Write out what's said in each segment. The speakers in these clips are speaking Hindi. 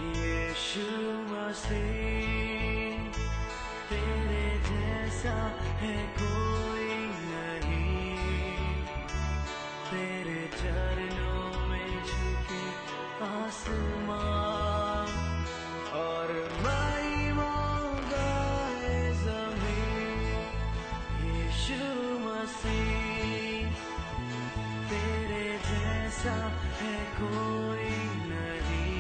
यीशु मसीह तेरे जैसा है कोई नहीं, तेरे चरणों में झुके आसमान और महिमा गाए ज़मीन। यीशु मसीह तेरे जैसा है कोई नहीं,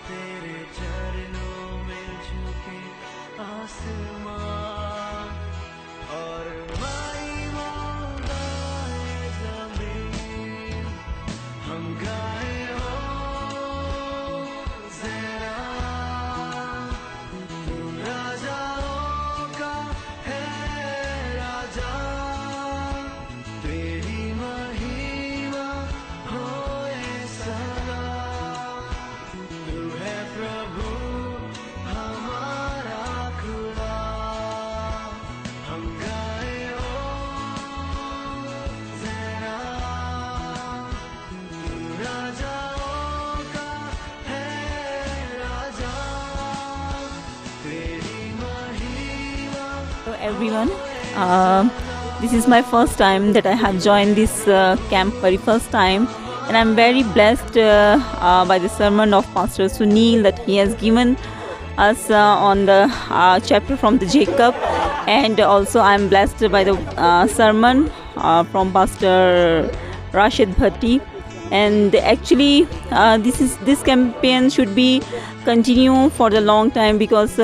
तेरे चरणों में झुके आसमान और महिमा गाए ज़मीन। हम गाए होज़ैना, तू राजाओं का है राजा, तेरी महिमा होए सदा। तू है प्रभु हमारा खुदा, हम गाए होज़ैना, तू राजाओं का है राजा, तेरी महिमा। Hello everyone, this is my first time that I have joined this camp, very first time, and I'm very blessed by the sermon of Pastor Sunil that he has given us on the chapter from the Jacob, and also I'm blessed by the sermon from Pastor Rashid Bhatti. And actually this campaign should be continue for the long time, because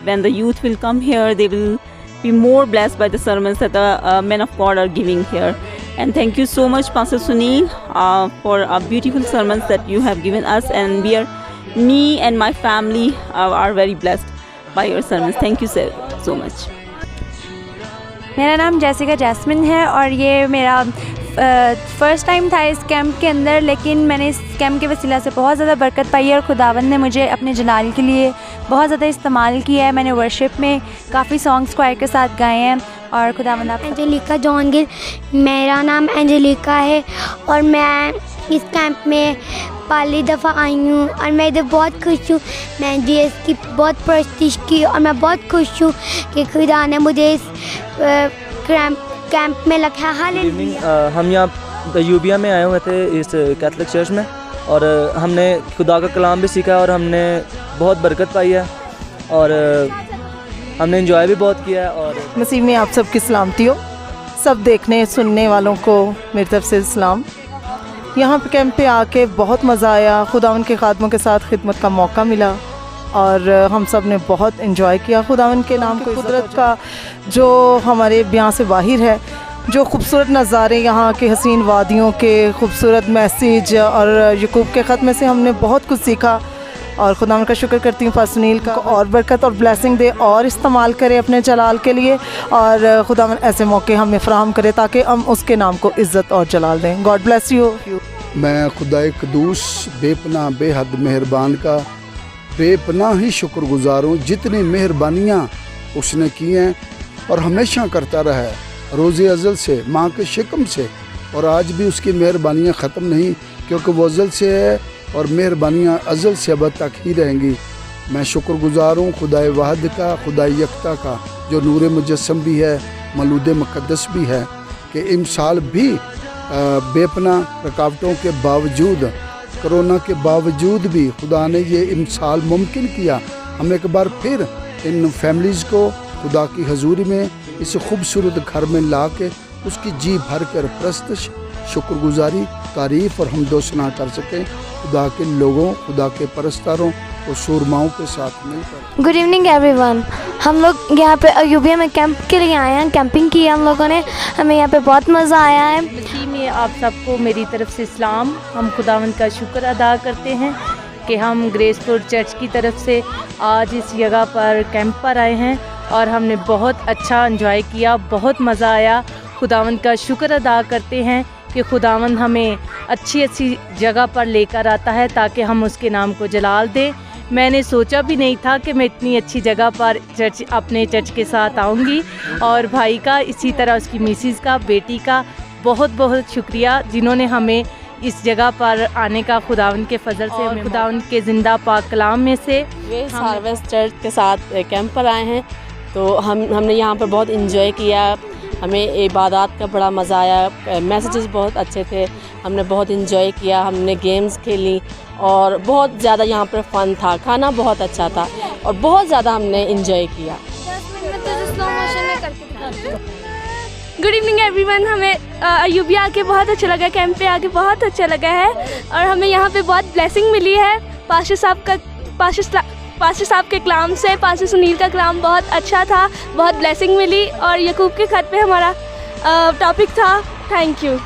when the youth will come here, they will be more blessed by the sermons that the men of God are giving here. And thank you so much, Pastor Sunil, for beautiful sermons that you have given us, and me and my family are very blessed by your sermons. Thank you so much. मेरा नाम जैसिका जैस्मिन है और ये मेरा फ़र्स्ट टाइम था इस कैंप के अंदर, लेकिन मैंने इस कैंप के वसीला से बहुत ज़्यादा बरकत पाई है और खुदावंद ने मुझे अपने जलाल के लिए बहुत ज़्यादा इस्तेमाल किया है। मैंने वर्शिप में काफ़ी सॉन्ग्स क्वायर के साथ गाए हैं और खुदावंद आप। एंजेलिका जॉन गिल, मेरा नाम एंजेलिका है और मैं इस कैंप में पहली दफ़ा आई हूँ और मैं इधर बहुत खुश हूँ। मैं जीएस की बहुत प्रैक्टिस की और मैं बहुत खुश हूँ कि खुदा ने मुझे इस कैंप में रखा। हालेलुया। हम यहाँ यूबिया में आए हुए थे इस कैथलिक चर्च में, और हमने खुदा का कलाम भी सीखा और हमने बहुत बरकत पाई है और हमने एंजॉय भी बहुत किया है। और मसीह में आप सबकी सलामती हो। सब देखने सुनने वालों को मेरी तरफ से सलाम। यहाँ पे कैंप पे आके बहुत मज़ा आया, खुदावन के खादमों के साथ खिदमत का मौका मिला और हम सब ने बहुत इन्जॉय किया। खुदावन के नाम को, कुदरत का जो हमारे बयां से बाहिर है, जो खूबसूरत नज़ारे यहाँ के, हसीन वादियों के खूबसूरत मैसेज और यकूब के ख़त में से हमने बहुत कुछ सीखा। और खुदावन का शुक्र करती हूँ पास्टर सुनील का, और बरकत और ब्लेसिंग दे और इस्तेमाल करे अपने जलाल के लिए, और खुदावन ऐसे मौके हमें फ़राहम करे ताकि हम उसके नाम को इज़्ज़त और जलाल दें। God bless you. मैं खुदाए कदूस बेपनाह बेहद मेहरबान का बेपनाह ही शुक्रगुज़ार हूँ, जितनी मेहरबानियाँ उसने की हैं और हमेशा करता रहा है, रोज़े अज़ल से, माँ के शिकम से, और आज भी उसकी मेहरबानियाँ ख़त्म नहीं, क्योंकि वो अज़ल से है और मेहरबानियाँ अज़ल से अब तक ही रहेंगी। मैं शुक्रगुज़ार हूँ खुदाए वाहिद का, खुदाए यकता का, जो नूर मुजस्सम भी है, मौलूद मुक़द्दस भी है, कि इमसाल भी बेपनाह रुकावटों के बावजूद, कोरोना के बावजूद भी खुदा ने ये इमसाल मुमकिन किया। हम एक बार फिर इन फैमिलीज़ को खुदा की हजूरी में इस खूबसूरत घर में ला के उसकी जी भर कर प्रस्तश, शुक्रगुजारी, तारीफ़ और हमदो सना कर सकें खुदा के लोगों, खुदा के परस्तारों और सूरमाओं के साथ मिलकर। Good evening everyone. हम लोग यहाँ पे यूबिया में कैंप के लिए आए हैं, कैंपिंग की है हम लोगों ने, हमें यहाँ पे बहुत मज़ा आया है। मसीह में आप सबको मेरी तरफ से सलाम। हम खुदावंद का शुक्र अदा करते हैं कि हम ग्रेसफुल चर्च की तरफ से आज इस जगह पर कैंप पर आए हैं और हमने बहुत अच्छा एंजॉय किया, बहुत मज़ा आया खुदावंद का शुक्र अदा करते हैं कि खुदावंद हमें अच्छी अच्छी जगह पर लेकर आता है ताकि हम उसके नाम को जलाल दें। मैंने सोचा भी नहीं था कि मैं इतनी अच्छी जगह पर अपने चर्च के साथ आऊँगी। और भाई का, इसी तरह उसकी मिसेस का, बेटी का बहुत बहुत शुक्रिया जिन्होंने हमें इस जगह पर आने का खुदावंद के फजल से, और खुदावंद के ज़िंदा पाक कलाम में से वे हार्वेस्ट चर्च के साथ कैंप पर आए हैं। तो हमने यहाँ पर बहुत इन्जॉय किया, हमें इबादत का बड़ा मज़ा आया, मैसेजेस बहुत अच्छे थे, हमने बहुत इन्जॉय किया, हमने गेम्स खेली और बहुत ज़्यादा यहाँ पर फ़न था, खाना बहुत अच्छा था और बहुत ज़्यादा हमने इन्जॉय किया। Good evening everyone. हमें अयूबिया आके बहुत अच्छा लगा, कैंप पे आके बहुत अच्छा लगा है और हमें यहाँ पे बहुत ब्लेसिंग मिली है। पास्टर साहब के कलाम से, पास्टर सुनील का कलाम बहुत अच्छा था, बहुत ब्लेसिंग मिली और यकूब के खत पे हमारा टॉपिक था। Thank you.